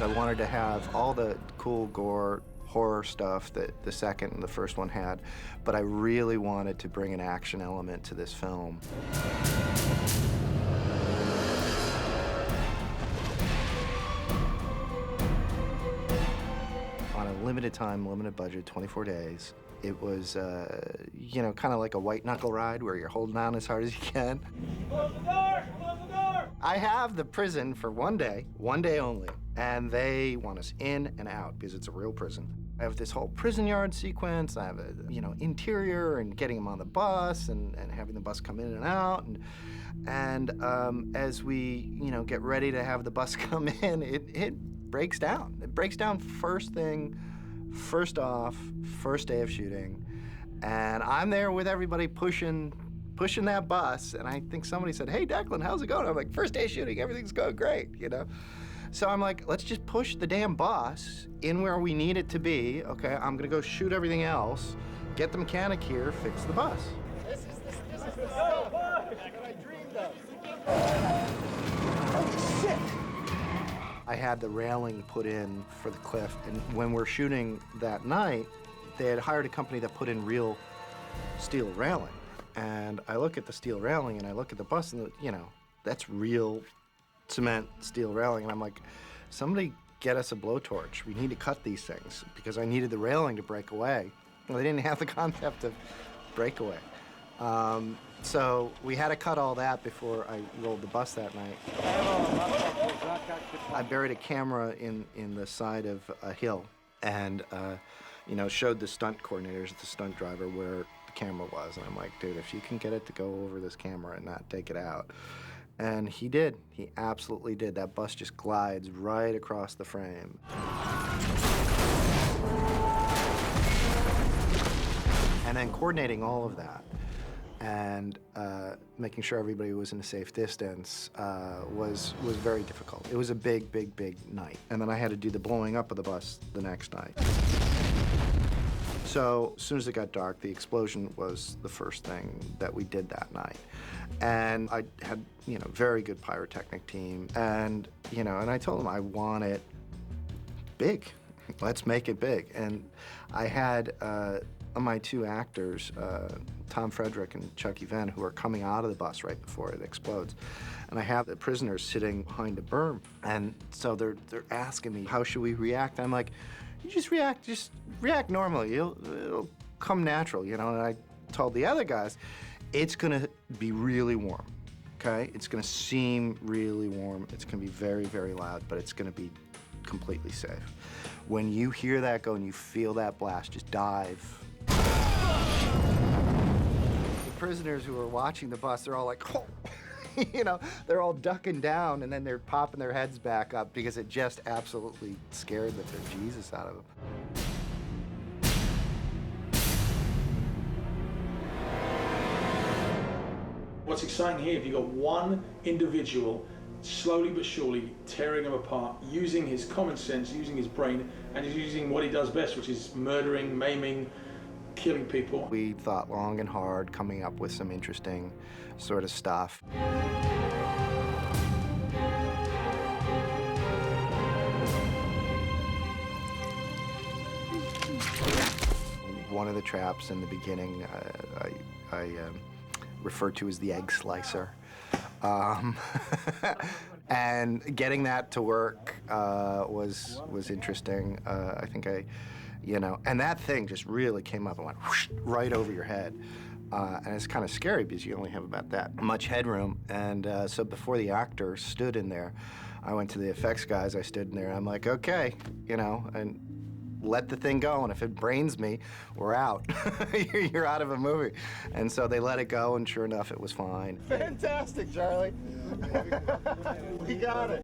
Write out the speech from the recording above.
I wanted to have all the cool gore, horror stuff that the second and the first one had, but I really wanted to bring an action element to this film. On a limited time, limited budget, 24 days, it was, you know, kind of like a white knuckle ride where you're holding on as hard as you can. Close the door! Close the door! I have the prison for one day only, and they want us in and out because it's a real prison. I have this whole prison yard sequence. I have a, you know, interior and getting them on the bus and having the bus come in and out. And as we, you know, get ready to have the bus come in, it breaks down. It breaks down first thing, first off, first day of shooting. And I'm there with everybody pushing that bus, and I think somebody said, "Hey, Declan, how's it going?" I'm like, "First day of shooting, everything's going great," you know? So I'm like, let's just push the damn bus in where we need it to be, okay? I'm gonna go shoot everything else, get the mechanic here, fix the bus. This is the stuff that I dreamed of. Oh, shit! I had the railing put in for the cliff, and when we're shooting that night, they had hired a company that put in real steel railing. And I look at the steel railing and I look at the bus and, you know, that's real cement steel railing. And I'm like, somebody get us a blowtorch. We need to cut these things because I needed the railing to break away. Well, they didn't have the concept of breakaway. So we had to cut all that before I rolled the bus that night. I buried a camera in the side of a hill and, you know, showed the stunt coordinators, the stunt driver, where the camera was. And I'm like, dude, if you can get it to go over this camera and not take it out. And he did. He absolutely did. That bus just glides right across the frame. And then coordinating all of that and making sure everybody was in a safe distance was very difficult. It was a big, big, big night. And then I had to do the blowing up of the bus the next night. So as soon as it got dark, the explosion was the first thing that we did that night. And I had, you know, very good pyrotechnic team. And, you know, and I told them I want it big. Let's make it big. And I had my two actors, Tom Frederick and Chucky Venn, who are coming out of the bus right before it explodes. And I have the prisoners sitting behind a berm. And so they're asking me, how should we react? I'm like, you just react normally. It'll come natural, you know? And I told the other guys, it's gonna be really warm, okay? It's gonna seem really warm. It's gonna be very, very loud, but it's gonna be completely safe. When you hear that go and you feel that blast, just dive. The prisoners who are watching the bus, they're all like, oh. You know, they're all ducking down and then they're popping their heads back up because it just absolutely scared the bejesus out of them. What's exciting here, if you've got one individual slowly but surely tearing them apart, using his common sense, using his brain, and he's using what he does best, which is murdering, maiming, killing people. We thought long and hard, coming up with some interesting sort of stuff. One of the traps in the beginning, I referred to as the egg slicer. And getting that to work was interesting. I think you know, and that thing just really came up and went whoosh, right over your head. And it's kind of scary because you only have about that much headroom. And so before the actors stood in there, I went to the effects guys, I stood in there, and I'm like, okay, you know, and let the thing go, and if it brains me, we're out. You're out of a movie. And so they let it go, and sure enough, it was fine. Fantastic, Charlie. We got it.